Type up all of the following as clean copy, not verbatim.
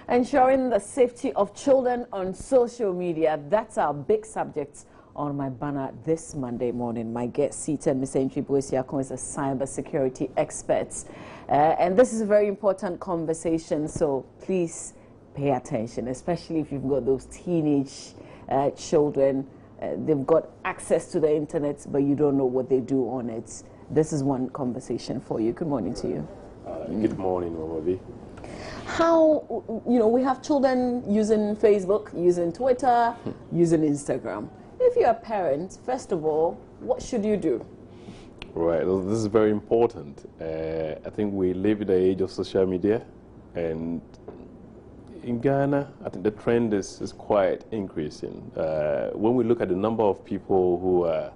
Ensuring the safety of children on social media, that's our big subject on my banner this Monday morning. My guest seated, Ms. Entry Boesiakon, is a cybersecurity expert. And this is a very important conversation, so please pay attention, especially if you've got those teenage children. They've got access to the internet, but you don't know what they do on it. This is one conversation for you. Good morning to you. Good morning, Mama. How, we have children using Facebook, using Twitter, using Instagram. If you're a parent, first of all, what should you do? Right, well, this is very important. I think we live in the age of social media, and in Ghana, I think the trend is quite increasing. When we look at the number of people who are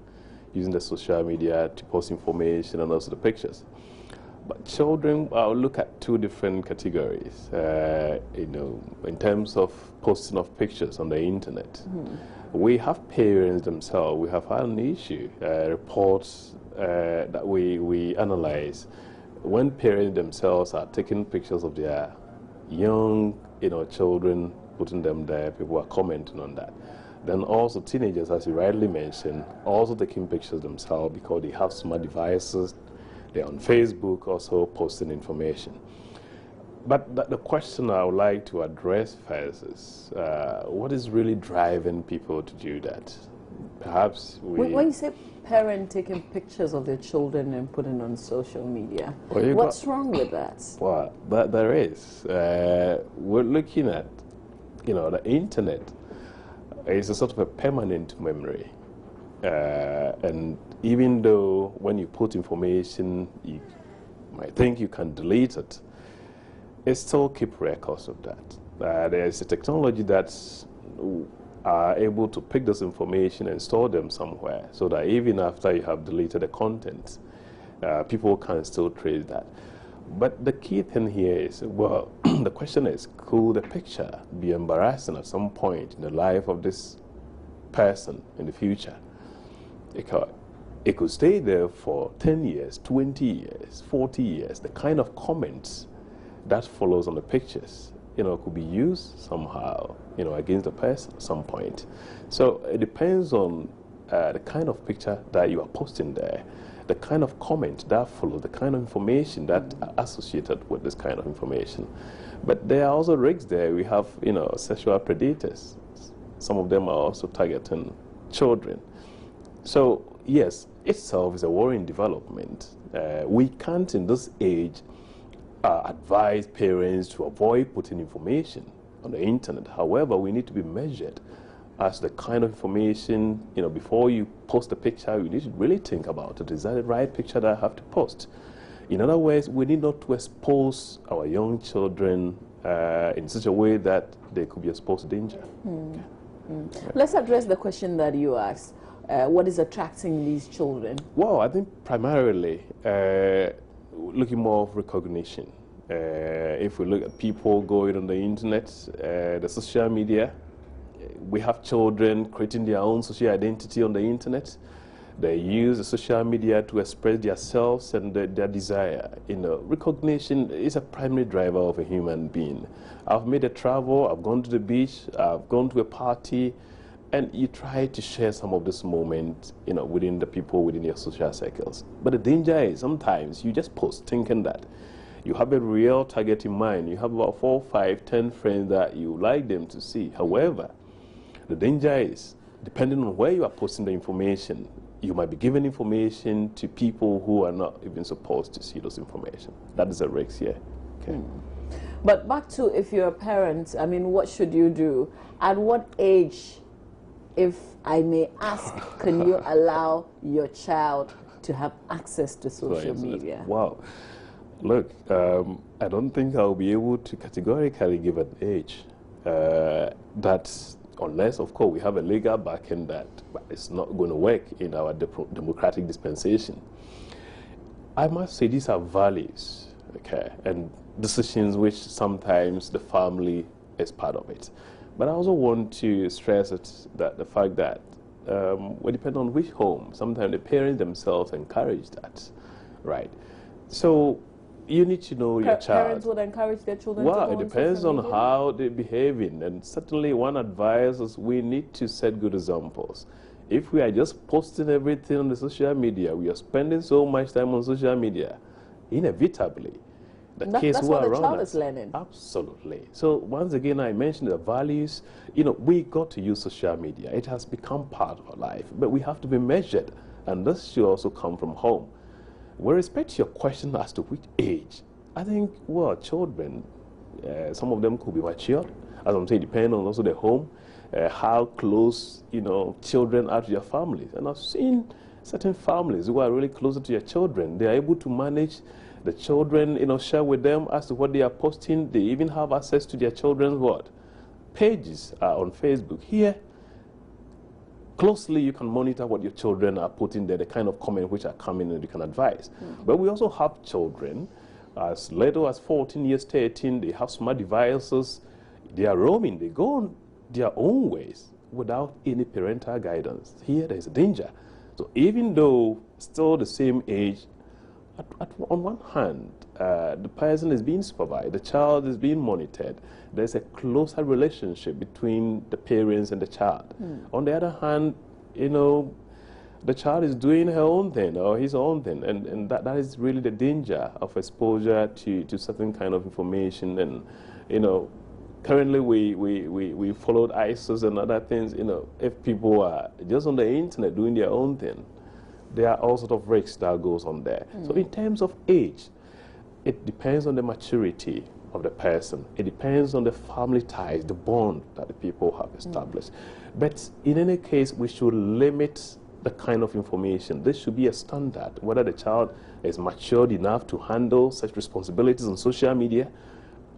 using the social media to post information and also the pictures, but children, I'll look at two different categories, in terms of posting of pictures on the internet. We have parents themselves, we have had an issue, reports that we analyze. When parents themselves are taking pictures of their young, children, putting them there, people are commenting on that. Then also teenagers, as you rightly mentioned, also taking pictures themselves because they have smart devices. They're on Facebook, also posting information. But the question I would like to address first is, what is really driving people to do that? Perhaps we... When you say parent taking pictures of their children and putting on social media, what's wrong with that? Well, there is. We're looking at, the internet is a sort of a permanent memory. And even though when you put information, you might think you can delete it, it still keep records of that. There's a technology that's are able to pick this information and store them somewhere so that even after you have deleted the content, people can still trace that. But the key thing here is, well, the question is, could the picture be embarrassing at some point in the life of this person in the future? It could stay there for 10 years, 20 years, 40 years. The kind of comments that follows on the pictures, could be used somehow, against the person at some point. So it depends on the kind of picture that you are posting there, the kind of comment that follows, the kind of information that are associated with this kind of information. But there are also risks there. We have, sexual predators. Some of them are also targeting children. So, yes, itself is a worrying development. We can't, in this age, advise parents to avoid putting information on the internet. However, we need to be measured as the kind of information, before you post a picture, you need to really think about it. Is that the right picture that I have to post? In other words, we need not to expose our young children in such a way that they could be exposed to danger. Let's address the question that you asked. What is attracting these children? Well, I think primarily looking more of recognition. If we look at people going on the internet, the social media, we have children creating their own social identity on the internet. They use the social media to express themselves and their desire. Recognition is a primary driver of a human being. I've made a travel, I've gone to the beach, I've gone to a party, and you try to share some of this moment, within the people within your social circles. But the danger is sometimes you just post thinking that you have a real target in mind. You have about 4, 5, 10 friends that you like them to see. However, the danger is, depending on where you are posting the information, you might be giving information to people who are not even supposed to see those information. That is a risk here. Okay. But back to, if you're a parent, what should you do? At what age, if I may ask, can you allow your child to have access to social media? Wow. Look, I don't think I'll be able to categorically give an age. That's unless, of course, we have a legal backing that it's not going to work in our democratic dispensation. I must say these are values, okay, and decisions which sometimes the family is part of it. But I also want to stress that the fact that we depend on which home. Sometimes the parents themselves encourage that, right? So you need to know your child. Parents would encourage their children to go Well, on it depends on social media? how they're behaving. And certainly one advice is we need to set good examples. If we are just posting everything on the social media, we are spending so much time on social media, inevitably, That's what the child is learning. Absolutely. So once again, I mentioned the values. You know, we got to use social media. It has become part of our life, but we have to be measured, and this should also come from home. With respect to your question as to which age, I think, well, children, some of them could be matured. As I'm saying, depending on also the home, how close, you know, children are to their families. And I've seen certain families who are really closer to their children. They are able to manage the children, you know, share with them as to what they are posting. They even have access to their children's what? Pages on Facebook. Here, closely you can monitor what your children are putting there, the kind of comment which are coming, and you can advise. But we also have children as little as 14 years, 13, they have smart devices, they are roaming, they go on their own ways without any parental guidance. Here there is a danger. So even though still the same age, on one hand, the person is being supervised, the child is being monitored. There's a closer relationship between the parents and the child. On the other hand, you know, the child is doing her own thing or his own thing, and that is really the danger of exposure to certain kind of information. And, you know, currently we followed ISIS and other things. You know, if people are just on the internet doing their own thing, there are all sorts of risks that goes on there. So in terms of age, it depends on the maturity of the person. It depends on the family ties, the bond that the people have established. But in any case, we should limit the kind of information. This should be a standard, whether the child is matured enough to handle such responsibilities on social media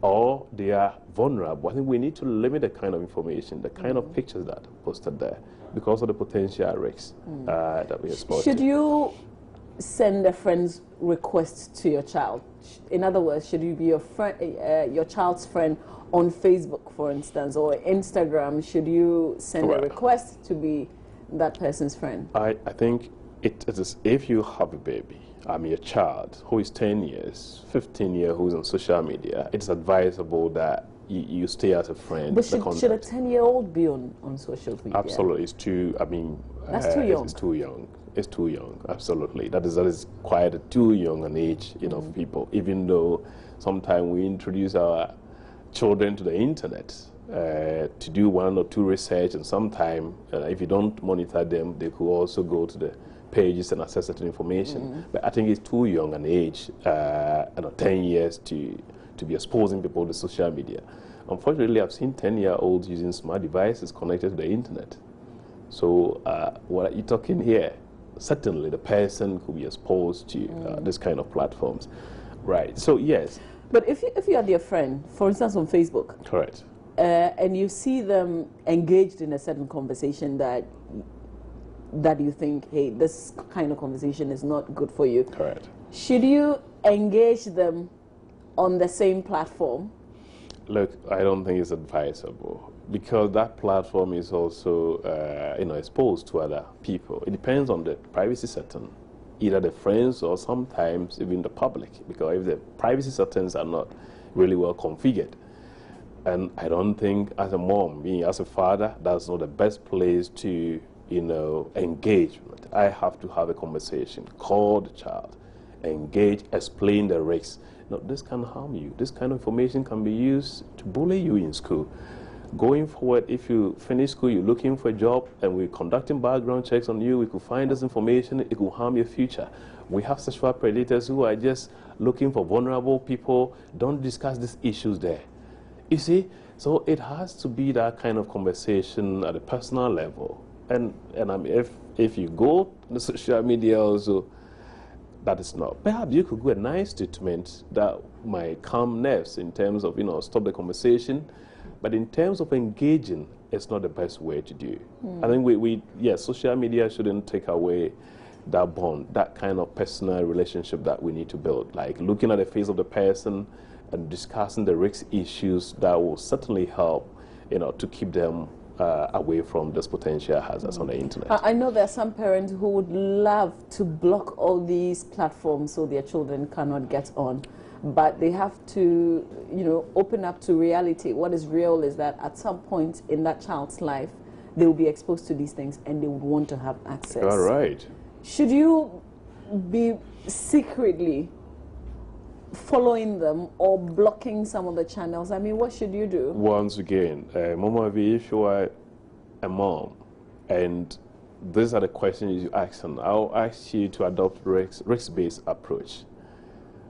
or they are vulnerable. I think we need to limit the kind of information, the kind of pictures that are posted there, because of the potential risks that we expose. Should you send a friend's request to your child? In other words, should you be your child's friend on Facebook, for instance, or Instagram? Should you send a request to be that person's friend? I think it is, if you have a baby, I mean a child who is 10 years, 15 years, who is on social media, it's advisable that you stay as a friend. But should a 10-year-old be on social media? Absolutely. It's too, I mean... That's too young. It's too young. It's too young, absolutely. That is quite a too young an age, you know, for people, even though sometimes we introduce our children to the internet to do one or two research, and sometimes if you don't monitor them, they could also go to the pages and access certain information. But I think it's too young an age, 10 years to be exposing people to social media. Unfortunately, I've seen 10-year-olds using smart devices connected to the internet. So what are you talking here? Certainly the person could be exposed to this kind of platforms. Right, so yes. But if you are their friend, for instance on Facebook. Correct. And you see them engaged in a certain conversation that you think, hey, this kind of conversation is not good for you. Correct. Should you engage them on the same platform? Look, I don't think it's advisable, because that platform is also exposed to other people. It depends on the privacy setting, either the friends or sometimes even the public, because if the privacy settings are not really well configured, and I don't think as a mom, me as a father, that's not the best place to engage with. I have to have a conversation, call the child, engage, explain the risks. No, this can harm you. This kind of information can be used to bully you in school. Going forward, if you finish school, you're looking for a job, and we're conducting background checks on you, we could find this information, it could harm your future. We have sexual predators who are just looking for vulnerable people. Don't discuss these issues there. You see, so it has to be that kind of conversation at a personal level. And I mean, if you go to the social media also, that is not. Perhaps you could give a nice statement that might calm nerves in terms of, stop the conversation. But in terms of engaging, it's not the best way to do. I think social media shouldn't take away that bond, that kind of personal relationship that we need to build. Like looking at the face of the person and discussing the risk issues that will certainly help, to keep them away from this potential hazards on the internet. I know there are some parents who would love to block all these platforms so their children cannot get on, but they have to, open up to reality. What is real is that at some point in that child's life, they will be exposed to these things and they would want to have access. All right. Should you be secretly following them or blocking some of the channels? I mean, what should you do? Once again, Mama V, if you are a mom and these are the questions you ask, and I'll ask you to adopt risk-based approach.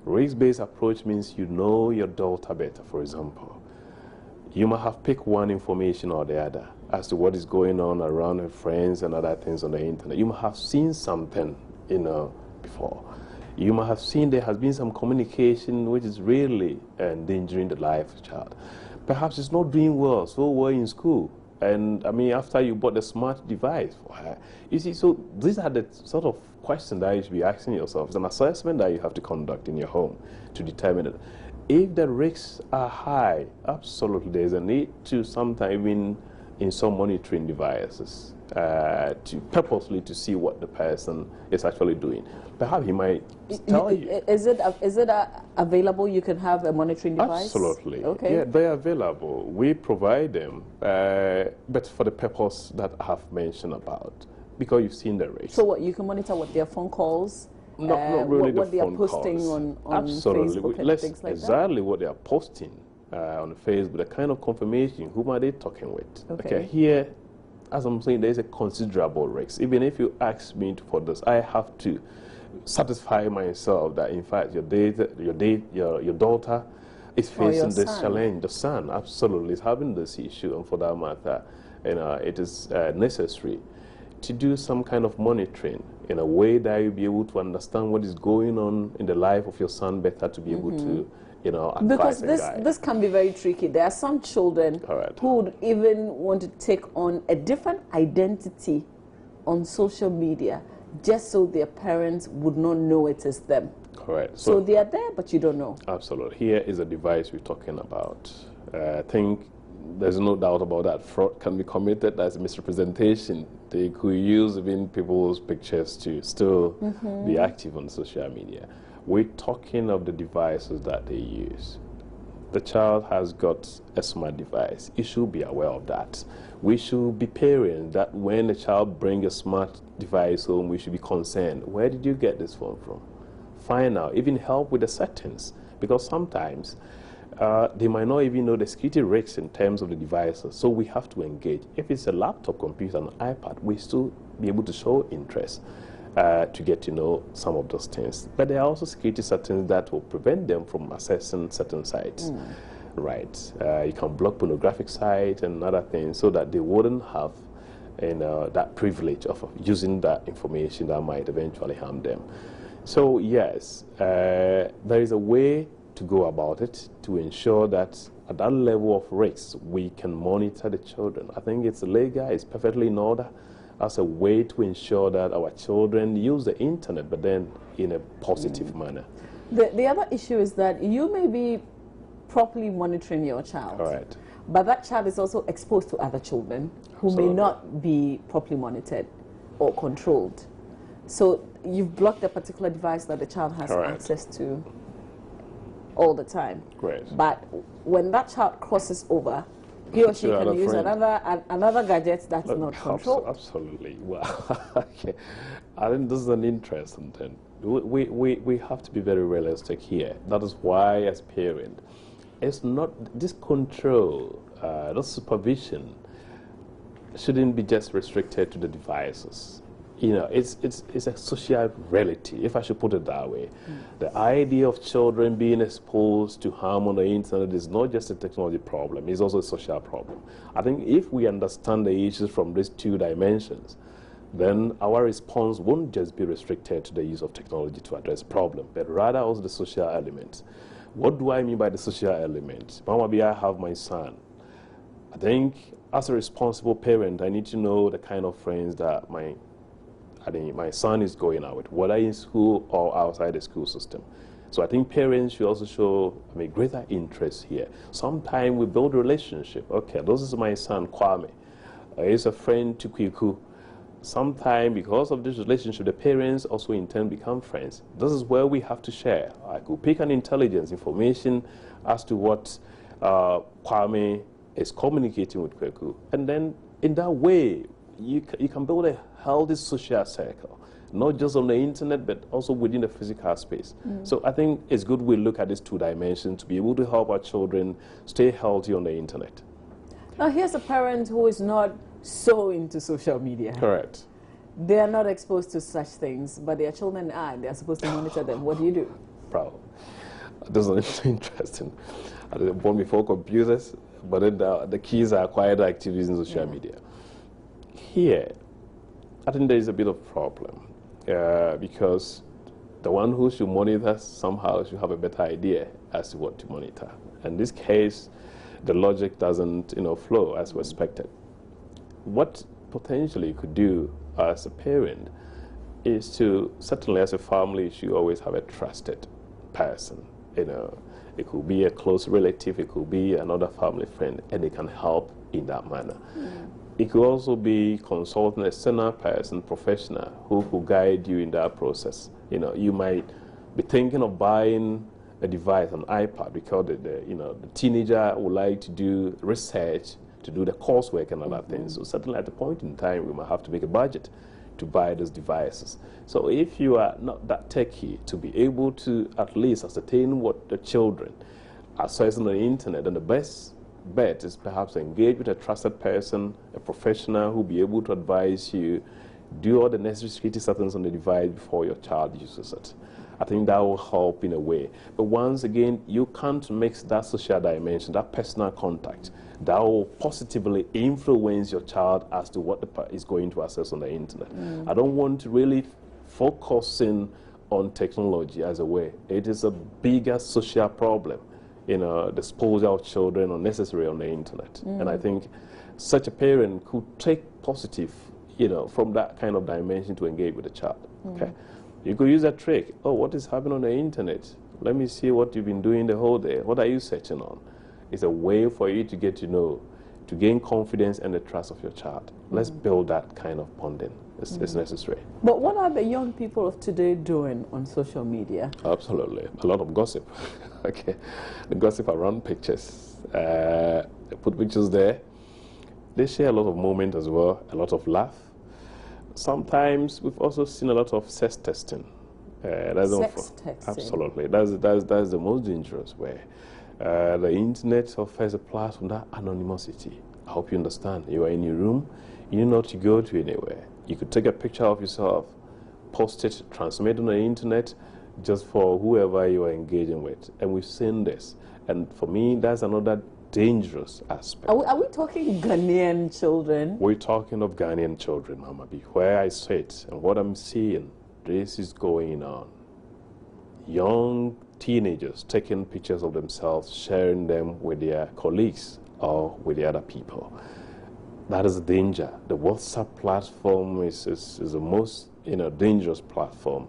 Risk-based approach means you know your daughter better. For example, you might have picked one information or the other as to what is going on around her friends and other things on the internet. You might have seen something, before. You might have seen there has been some communication which is really endangering the life of the child. Perhaps it's not doing so well in school. And I mean, after you bought the smart device for her. You see, so these are the sort of questions that you should be asking yourself. It's an assessment that you have to conduct in your home to determine it. If the risks are high, absolutely there's a need to sometimes even install monitoring devices to purposely to see what the person is actually doing. Perhaps he might tell you. Is it available? You can have a monitoring device? Absolutely. Okay. Yeah, they're available. We provide them, but for the purpose that I have mentioned about, because you've seen the risk. So what, you can monitor what their phone calls? Not really what the they are phone posting calls. on Facebook and things like exactly that? what they are posting on Facebook, the kind of confirmation, whom are they talking with? Okay. Here, as I'm saying, there is a considerable risk. Even if you ask me for this, I have to satisfy myself that in fact your daughter is facing this challenge. The son absolutely is having this issue, and for that matter, it is necessary to do some kind of monitoring in a way that you'll be able to understand what is going on in the life of your son better, to be able to because this can be very tricky. There are some children who would even want to take on a different identity on social media just so their parents would not know it is them. Correct. So they are there, but you don't know. Absolutely. Here is a device we're talking about. I think there's no doubt about that. Fraud can be committed as misrepresentation. They could use even people's pictures to still be active on social media. We're talking of the devices that they use. The child has got a smart device. You should be aware of that. We should be parents that when a child brings a smart device home, we should be concerned. Where did you get this phone from? Find out, even help with the settings, because sometimes they might not even know the security risks in terms of the devices. So we have to engage. If it's a laptop, computer, an iPad, we still be able to show interest to get to know some of those things. But there are also security settings that will prevent them from accessing certain sites. Right. You can block pornographic sites and other things so that they wouldn't have that privilege of using that information that might eventually harm them. So yes, there is a way to go about it to ensure that at that level of risk we can monitor the children. I think it's legal, it's perfectly in order as a way to ensure that our children use the internet, but then in a positive manner. The other issue is that you may be properly monitoring your child. Correct. But that child is also exposed to other children who may not be properly monitored or controlled. So you've blocked a particular device that the child has access to all the time. Great. But when that child crosses over, he or she can use another gadget that's not controlled. Absolutely. Well, okay. I think this is an interesting thing. We have to be very realistic here. That is why, as parents, it's not this control, this supervision shouldn't be just restricted to the devices. It's a social reality, if I should put it that way. The idea of children being exposed to harm on the internet is not just a technology problem, it's also a social problem. I think if we understand the issues from these two dimensions, then our response won't just be restricted to the use of technology to address the problem, but rather also the social element. What do I mean by the social element? Mama B, I have my son. I think as a responsible parent, I need to know the kind of friends that my son is going out with, whether in school or outside the school system. So I think parents should also show greater interest here. Sometimes we build a relationship. Okay, this is my son, Kwame. is a friend to Kwiku. Sometimes, because of this relationship, the parents also in turn become friends. This is where we have to share. I could pick an intelligence information as to what Kwame is communicating with Kweku. And then in that way, you can build a healthy social circle, not just on the internet, but also within the physical space. So I think it's good we look at these two dimensions to be able to help our children stay healthy on the internet. Now, here's a parent who is not so into social media. Correct. They are not exposed to such things, but their children are, and they're supposed to monitor them. What do you do? Proud. This is interesting. I was born before computers, but then the kids are quite active using social media. Here, I think there is a bit of problem because the one who should monitor somehow should have a better idea as to what to monitor. In this case, the logic doesn't flow as expected. What potentially you could do as a parent is to, certainly as a family, you should always have a trusted person. It could be a close relative, it could be another family friend, and they can help in that manner. It could also be consulting a external person, professional, who could guide you in that process. You might be thinking of buying a device, an iPad, because the teenager would like to do research, to do the coursework and other things. So certainly at a point in time, we might have to make a budget to buy those devices. So if you are not that techy to be able to at least ascertain what the children are searching on the internet, then the best bet is perhaps engage with a trusted person, a professional who will be able to advise you, do all the necessary security settings on the device before your child uses it. I think that will help in a way. But once again, you can't mix that social dimension, that personal contact, that will positively influence your child as to what is going to access on the internet. I don't want to really focusing on technology as a way. It is a bigger social problem, disposal of children unnecessary on the internet. And I think such a parent could take positive, from that kind of dimension to engage with the child. Okay, you could use a trick. Oh, what is happening on the internet? Let me see what you've been doing the whole day. What are you searching on? It's a way for you to get to know, to gain confidence and the trust of your child. Let's build that kind of bonding. It's necessary. But what are the young people of today doing on social media? Absolutely. A lot of gossip. Okay. The gossip around pictures. They put pictures there. They share a lot of moment as well, a lot of laugh. Sometimes we've also seen a lot of sex testing. Sex texting? Absolutely. That's the most dangerous way. The internet offers a platform, that anonymity. I hope you understand. You are in your room, you need not to go to anywhere. You could take a picture of yourself, post it, transmit on the internet, just for whoever you are engaging with. And we've seen this. And for me, that's another dangerous aspect. Are we talking Ghanaian children? We're talking of Ghanaian children, Mama B. Where I sit and what I'm seeing, this is going on. Young teenagers taking pictures of themselves, sharing them with their colleagues or with the other people. That is a danger. The WhatsApp platform is the most dangerous platform.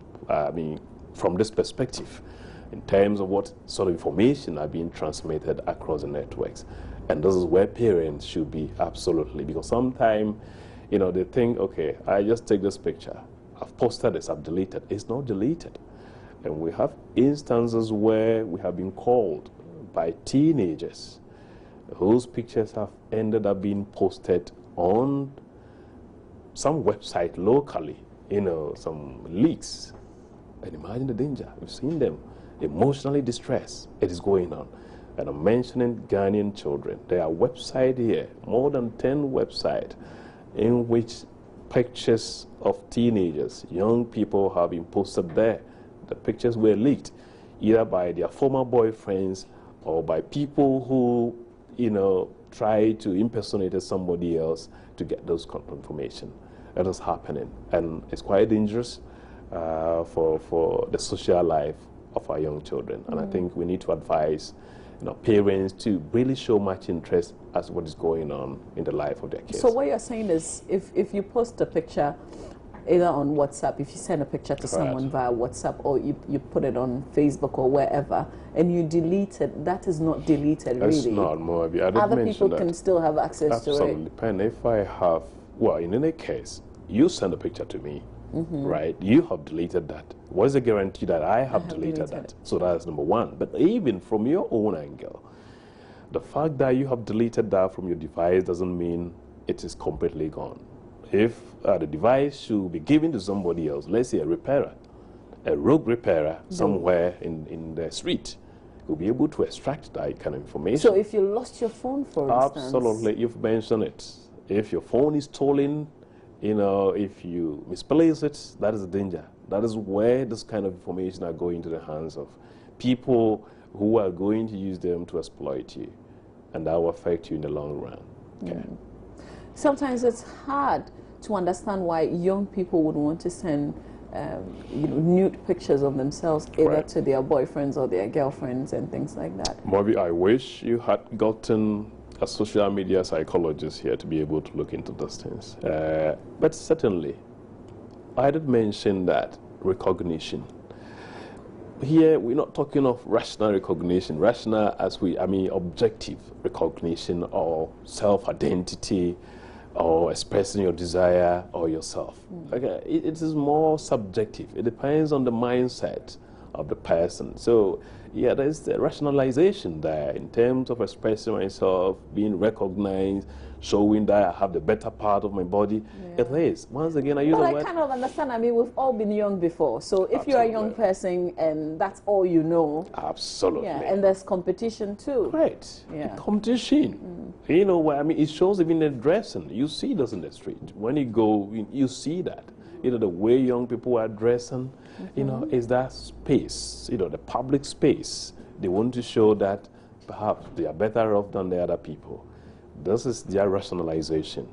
From this perspective, in terms of what sort of information are being transmitted across the networks. And this is where parents should be, absolutely. Because sometimes, they think, okay, I just take this picture. I've posted this, I've deleted. It's not deleted. And we have instances where we have been called by teenagers whose pictures have ended up being posted on some website locally, some leaks. And imagine the danger. We've seen them emotionally distressed. It is going on. And I'm mentioning Ghanaian children. There are websites here, more than 10 websites, in which pictures of teenagers, young people have been posted there. The pictures were leaked, either by their former boyfriends or by people who, try to impersonate somebody else to get those information. That is happening. And it's quite dangerous for the social life of our young children. And I think we need to advise parents to really show much interest as what is going on in the life of their kids. So what you're saying is if you post a picture either on WhatsApp, if you send a picture to someone via WhatsApp, or you put it on Facebook or wherever, and you delete it, that is not deleted, That's really. not more. Other people can still have access to it. Absolutely. And if I have, well, in any case, you send a picture to me, right? You have deleted that. What is the guarantee that I have deleted that? So that's number one. But even from your own angle, the fact that you have deleted that from your device doesn't mean it is completely gone. If the device should be given to somebody else, let's say a repairer, a rogue repairer somewhere in the street, will be able to extract that kind of information. So if you lost your phone, for instance? Absolutely, you've mentioned it. If your phone is stolen, you know, if you misplace it, that is a danger. That is where this kind of information are going to the hands of people who are going to use them to exploit you, and that will affect you in the long run. Okay. Sometimes it's hard to understand why young people would want to send nude pictures of themselves either to their boyfriends or their girlfriends and things like that. Maybe I wish you had gotten a social media psychologist here to be able to look into those things. But certainly, I did mention that recognition. Here, we're not talking of rational recognition. Rational as objective recognition or self-identity, or expressing your desire or yourself. Okay, it is more subjective. It depends on the mindset of the person. So, yeah, there's the rationalization there in terms of expressing myself, being recognized, showing that I have the better part of my body. It is. Once again, I use the word. But I kind of understand. I mean, we've all been young before. So if you're a young person and that's all you know. Absolutely. Yeah, and there's competition too. Right. Yeah. Competition. You know, I mean, it shows even in dressing. You see this in the street. When you go, you see that. You know, the way young people are dressing, you know, is that space, you know, the public space. They want to show that perhaps they are better off than the other people. This is their rationalization.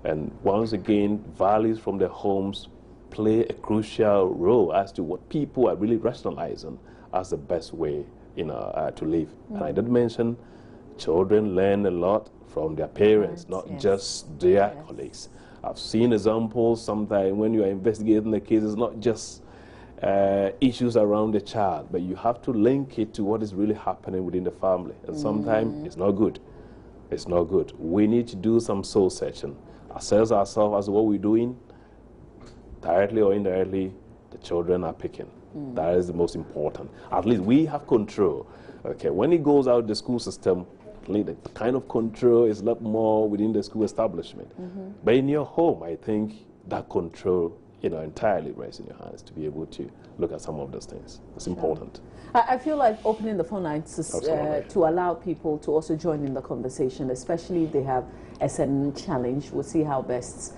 And once again, values from their homes play a crucial role as to what people are really rationalizing as the best way, you know, to live. And I did mention children learn a lot from their parents, not just their colleagues. I've seen examples sometimes when you are investigating the case, it's not just issues around the child, but you have to link it to what is really happening within the family. And sometimes it's not good. It's not good. We need to do some soul searching. Assess ourselves as what we're doing, directly or indirectly, the children are picking. That is the most important. At least we have control. Okay, when it goes out the school system, the kind of control is a lot more within the school establishment. But in your home, I think that control, you know, entirely rests in your hands to be able to look at some of those things. It's important. I feel like opening the phone lines to allow people to also join in the conversation, especially if they have a certain challenge. We'll see how best,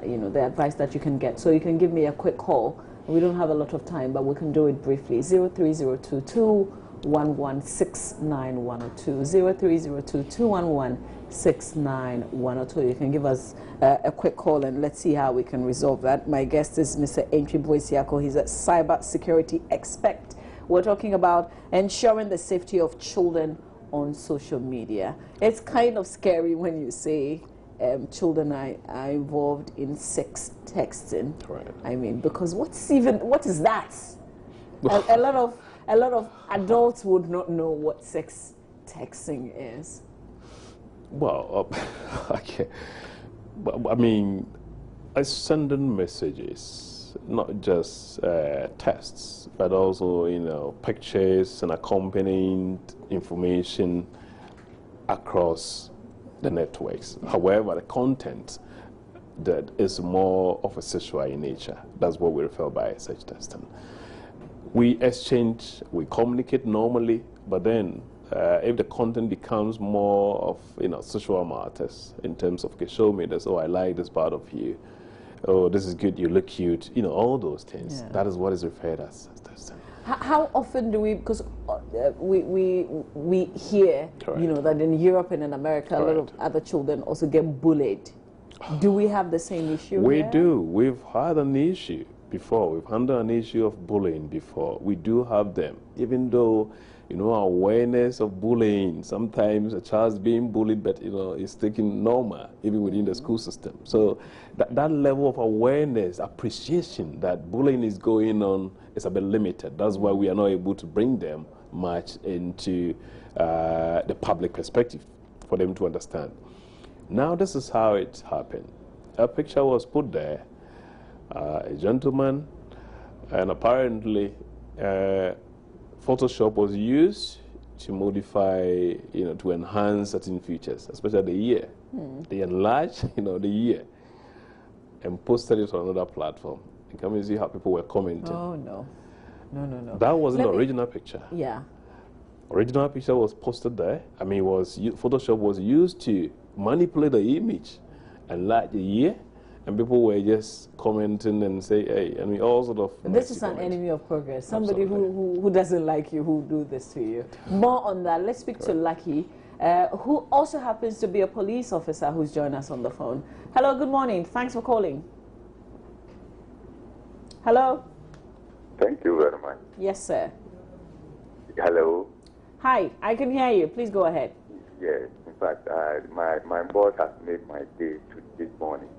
you know, the advice that you can get. So you can give me a quick call. We don't have a lot of time, but we can do it briefly. 03022 1169 102 You can give us a quick call and let's see how we can resolve that. My guest is Mr. Antwi Boisiako. He's a cyber security expert. We're talking about ensuring the safety of children on social media. It's kind of scary when you say children are involved in sex texting. Right. I mean, because what is that? a lot of adults would not know what sex texting is. Well, okay. But, I mean, I sending messages, not just texts, but also, you know, pictures and accompanying information across the networks. However, the content that is more of a sexual in nature. That's what we refer by sex texting. We exchange, we communicate normally, but then if the content becomes more of, you know, sexual matters in terms of, okay, show me this, oh, I like this part of you, oh, this is good, you look cute, you know, all those things. Yeah. That is what is referred as texting. How often do we, because we hear, correct, you know, that in Europe and in America, correct, a lot of other children also get bullied. Do we have the same issue We here? do. We've had an issue before. We've handled an issue of bullying before. We do have them, even though, you know, awareness of bullying, sometimes a child's being bullied, but, you know, it's taken normal, even within the school system. So that level of awareness, appreciation that bullying is going on is a bit limited. That's why we are not able to bring them much into the public perspective for them to understand. Now, this is how it happened. A picture was put there, a gentleman, and apparently Photoshop was used to modify, you know, to enhance certain features, especially the ear. They enlarged, you know, the ear and posted it on another platform. And come and see how people were commenting. Oh, no. No. That wasn't the original picture. Yeah. Original picture was posted there. I mean, Photoshop was used to manipulate the image, enlarge the ear, and people were just commenting and say, hey, I mean, all sort of. This is an enemy of progress. Somebody who doesn't like you, who do this to you. More on that. Let's speak to Lucky, who also happens to be a police officer who's joined us on the phone. Hello, good morning. Thanks for calling. Hello? Thank you very much. Yes, sir. Hello. Hi, I can hear you. Please go ahead. Yes, in fact, my boss has made my day this morning.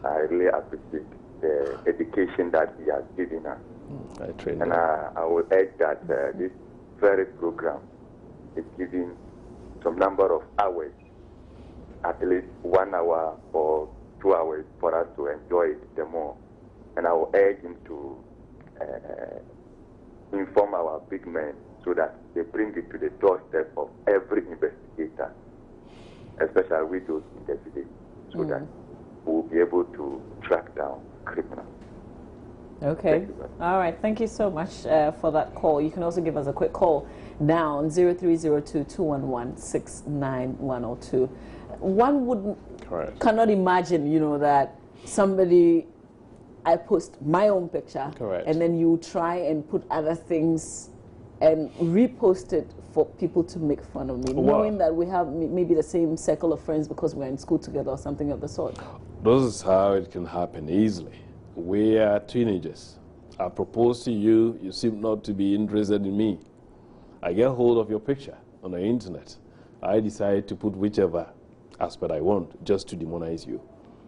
I really appreciate the education that he has given us. And I will urge that this very program is giving some number of hours, at least 1 hour or 2 hours, for us to enjoy it the more. And I will urge him to inform our big men so that they bring it to the doorstep of every investigator, especially with those in the village, so that we'll be able to track down criminals. Okay. All right. Thank you so much for that call. You can also give us a quick call now on 0302-211-69102. One cannot imagine, you know, that somebody, I post my own picture, and then you try and put other things and repost it for people to make fun of me, knowing that we have maybe the same circle of friends because we're in school together or something of the sort. This is how it can happen easily. We are teenagers. I propose to you, you seem not to be interested in me. I get hold of your picture on the internet. I decide to put whichever aspect I want just to demonize you.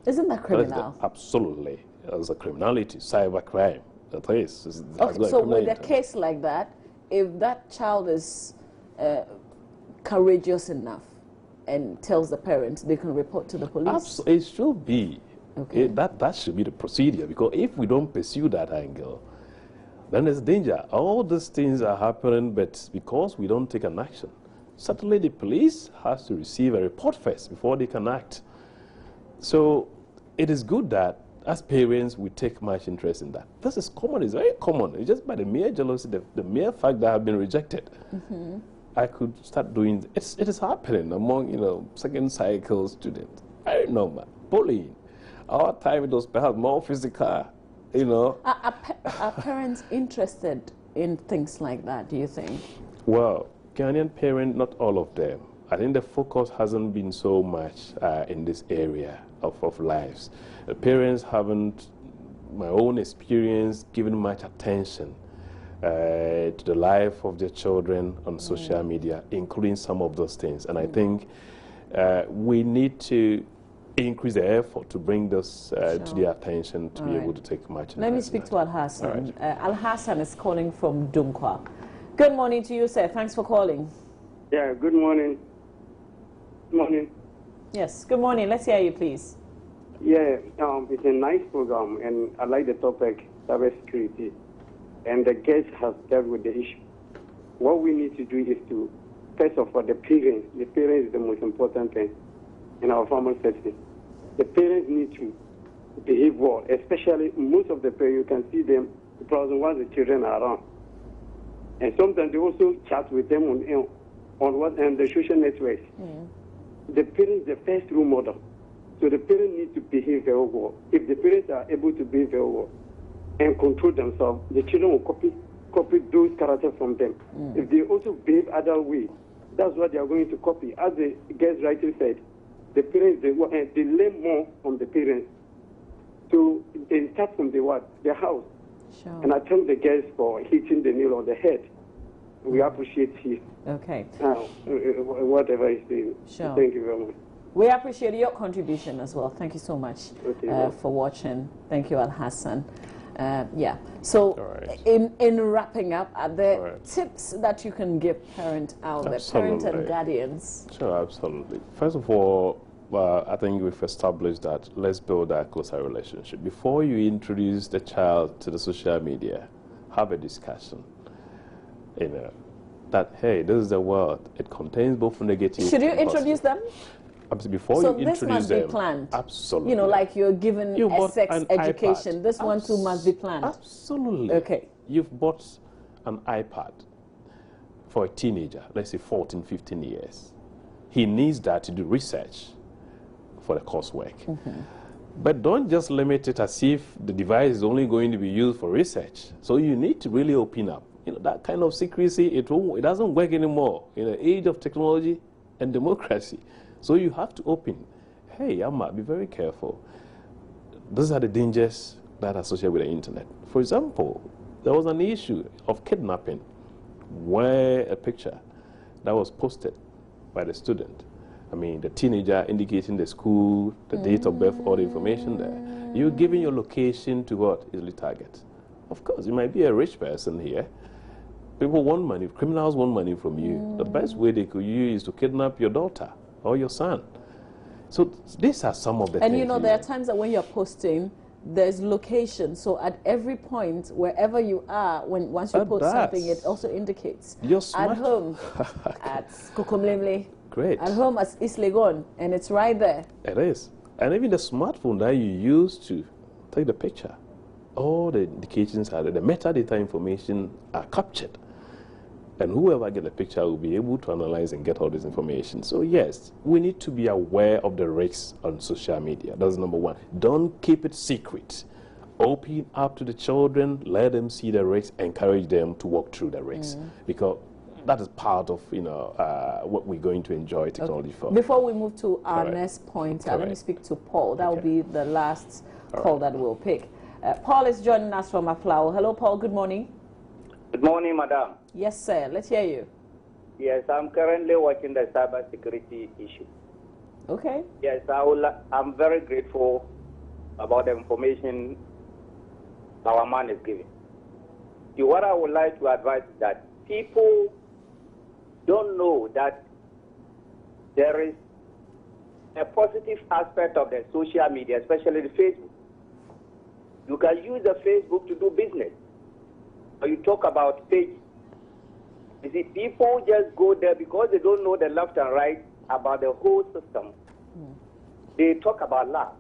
Isn't that criminal? Absolutely. It's a criminality, cyber crime. That is. Okay, so with a case like that, if that child is courageous enough and tells the parents, they can report to the police? It should be. Okay. That should be the procedure, because if we don't pursue that angle, then there's danger. All these things are happening, but because we don't take an action, certainly the police has to receive a report first before they can act. So it is good that as parents, we take much interest in that. This is common, it's very common. It's just by the mere jealousy, the mere fact that I've been rejected. I could start doing, it is happening among, you know, second cycle students. Very normal. Bullying. Our time it was perhaps more physical, you know. Are parents interested in things like that, do you think? Well, Ghanaian parents, not all of them. I think the focus hasn't been so much in this area of lives. The parents haven't, my own experience, given much attention to the life of their children on social media, including some of those things. And I think we need to increase the effort to bring this to their attention to be able to take much interest. Let me speak to Al-Hassan. Al-Hassan is calling from Dunkwa. Good morning to you, sir. Thanks for calling. Yeah, good morning. Good morning. Yes, good morning. Let's hear you, please. Yeah, it's a nice program, and I like the topic, cybersecurity. And the guest has dealt with the issue. What we need to do is to, first of all, the parents is the most important thing in our family setting. The parents need to behave well, especially most of the parents, you can see them once the children are around. And sometimes they also chat with them on the social networks. The parent is the first role model. So the parents need to behave very well. If the parents are able to behave very well and control themselves, the children will copy those characters from them. If they also behave other way, that's what they are going to copy. As the guest rightly said, the parents, they learn more from the parents. So they start from the house. Sure. And I thank the guest for hitting the nail on the head. We appreciate his whatever he's doing. Sure. Thank you very much. We appreciate your contribution as well. Thank you so much for watching. Thank you, Al Hassan. Yeah. So, in wrapping up, are there tips that you can give parents out there, parents and guardians? Sure, absolutely. First of all, I think we've established that let's build a closer relationship. Before you introduce the child to the social media, have a discussion. You know, that, hey, this is the world. It contains both negative. Should you introduce them? Before so you introduce them. So this must be planned. Absolutely. You know, like you're given a sex education. iPad. This one too must be planned. Absolutely. Okay. You've bought an iPad for a teenager, let's say 14, 15 years. He needs that to do research for the coursework. But don't just limit it as if the device is only going to be used for research. So you need to really open up. You know, that kind of secrecy, it doesn't work anymore in the age of technology and democracy. So you have to open. Hey, Amma, be very careful. These are the dangers that are associated with the internet. For example, there was an issue of kidnapping where a picture that was posted by the student, I mean, the teenager indicating the school, the date of birth, all the information there. You're giving your location to what? Easily target. Of course, you might be a rich person here. People want money, criminals want money from you. The best way they could use is to kidnap your daughter or your son. So these are some of the things. And you know, there are times that when you're posting, there's location. So at every point, wherever you are, once you post something, it also indicates. You're smart. At home, at Kokomlemle. Great. At home at Islegon, and it's right there. It is. And even the smartphone that you use to take the picture, all the indications are there. The metadata information are captured. And whoever gets the picture will be able to analyze and get all this information. So yes, we need to be aware of the risks on social media. That's number one. Don't keep it secret. Open up to the children, let them see the risks, encourage them to walk through the risks. Because that is part of, you know, what we're going to enjoy technology for. Before we move to our next point, let me speak to Paul. That will be the last call that we'll pick. Paul is joining us from Aflao. Hello, Paul. Good morning. Good morning, madam. Yes, sir. Let's hear you. Yes, I'm currently watching the cyber security issue. Okay. Yes, I'm very grateful about the information our man is giving. What I would like to advise is that people don't know that there is a positive aspect of the social media, especially the Facebook. You can use the Facebook to do business. Or you talk about pages. You see, people just go there because they don't know the left and right about the whole system. They talk about love.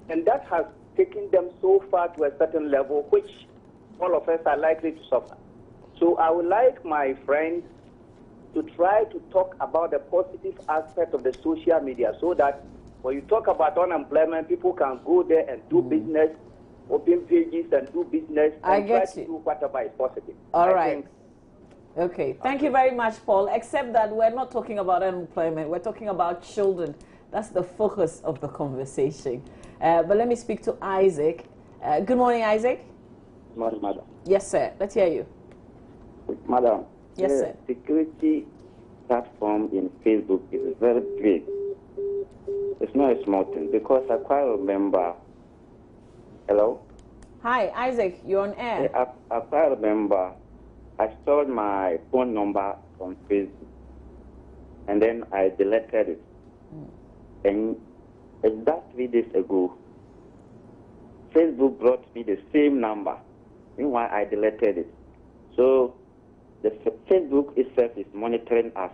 And that has taken them so far to a certain level, which all of us are likely to suffer. So I would like my friends to try to talk about the positive aspect of the social media so that when you talk about unemployment, people can go there and do business, open pages and do business, and try to do whatever is positive. All right. Okay. Thank you very much, Paul. Except that we're not talking about unemployment. We're talking about children. That's the focus of the conversation. But let me speak to Isaac. Good morning, Isaac. Good morning, madam. Yes, sir. Let's hear you. Madam. Yes, sir. The security platform in Facebook is very big. It's not a small thing because I quite remember. Hello? Hi, Isaac. You're on air. I quite remember I stored my phone number on Facebook and then I deleted it. And that 3 days ago, Facebook brought me the same number. Meanwhile, I deleted it. So the Facebook itself is monitoring us.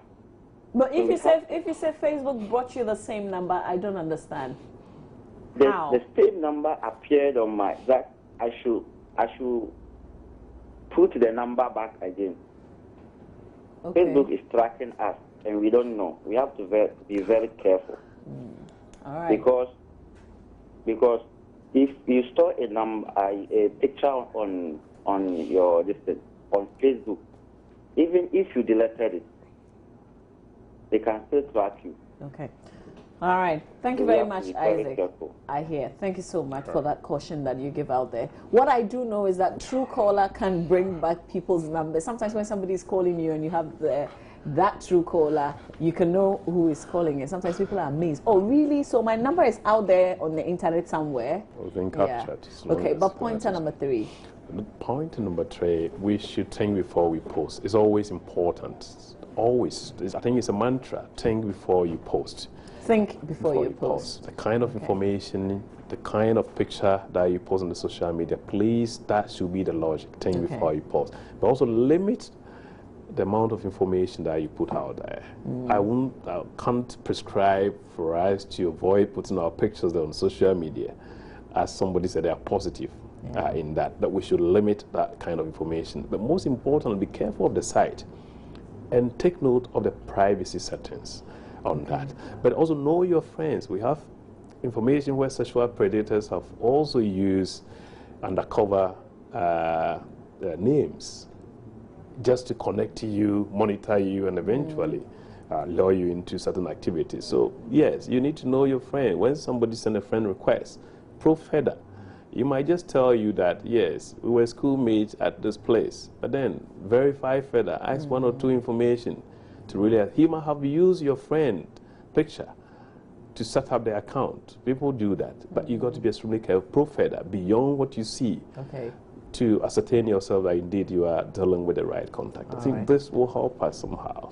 But if you say Facebook brought you the same number, I don't understand. How? The same number appeared on my that I should put the number back again. Okay. Facebook is tracking us, and we don't know. We have to be very careful. All right. Because if you store a picture on your on Facebook, even if you deleted it, they can still track you. Okay. All right. Thank you very much, very Isaac. careful. I hear. Thank you so much for that caution that you give out there. What I do know is that Truecaller can bring back people's numbers. Sometimes when somebody is calling you and you have that Truecaller, you can know who is calling you. Sometimes people are amazed. Oh, really? So my number is out there on the internet somewhere? It was being captured. Yeah. Okay, but pointer number 3. Point number 3, we should think before we post. It's always important. Always. I think it's a mantra. Think before you post. Think before you post. The kind of information, the kind of picture that you post on the social media, please, that should be the logic. Think before you post. But also limit the amount of information that you put out there. I can't prescribe for us to avoid putting our pictures on social media. As somebody said, they are positive in that we should limit that kind of information. But most importantly, be careful of the site and take note of the privacy settings on that. But also know your friends. We have information where sexual predators have also used undercover names just to connect to you, monitor you, and eventually lure you into certain activities. So yes, you need to know your friend. When somebody sends a friend request, probe further. You might just tell you that, yes, we were schoolmates at this place, but then verify further, ask 1 or 2 information to really, he might have used your friend picture to set up their account. People do that, but you got to be extremely careful, probe further, beyond what you see. To ascertain yourself that indeed you are dealing with the right contact. I think this will help us somehow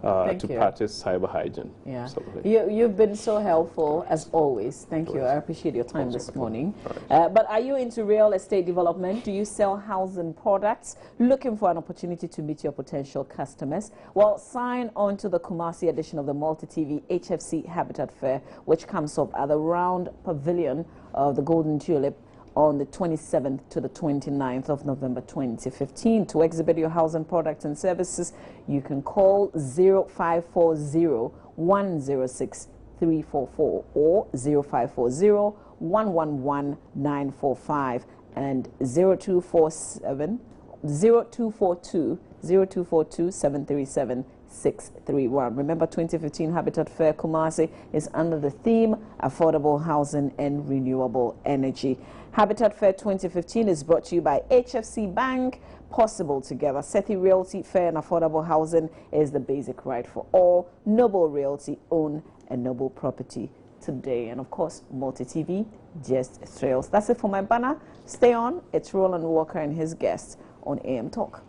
to practice cyber hygiene. Yeah. You've been so helpful as always. Thank you. I appreciate your time this morning. But are you into real estate development? Do you sell housing products? Looking for an opportunity to meet your potential customers? Well, sign on to the Kumasi edition of the Multi-TV HFC Habitat Fair, which comes up at the Round Pavilion of the Golden Tulip on the 27th to the 29th of November 2015. To exhibit your housing products and services, you can call 0540-106-344 or 0540-111-945 and 0242-737-631. Remember, 2015 Habitat Fair Kumasi is under the theme Affordable Housing and Renewable Energy. Habitat Fair 2015 is brought to you by HFC Bank. Possible together. Sethi Realty, fair and affordable housing is the basic right for all. Noble Realty, own a noble property today. And of course, Multi-TV, just thrills. That's it for my banner. Stay on. It's Roland Walker and his guests on AM Talk.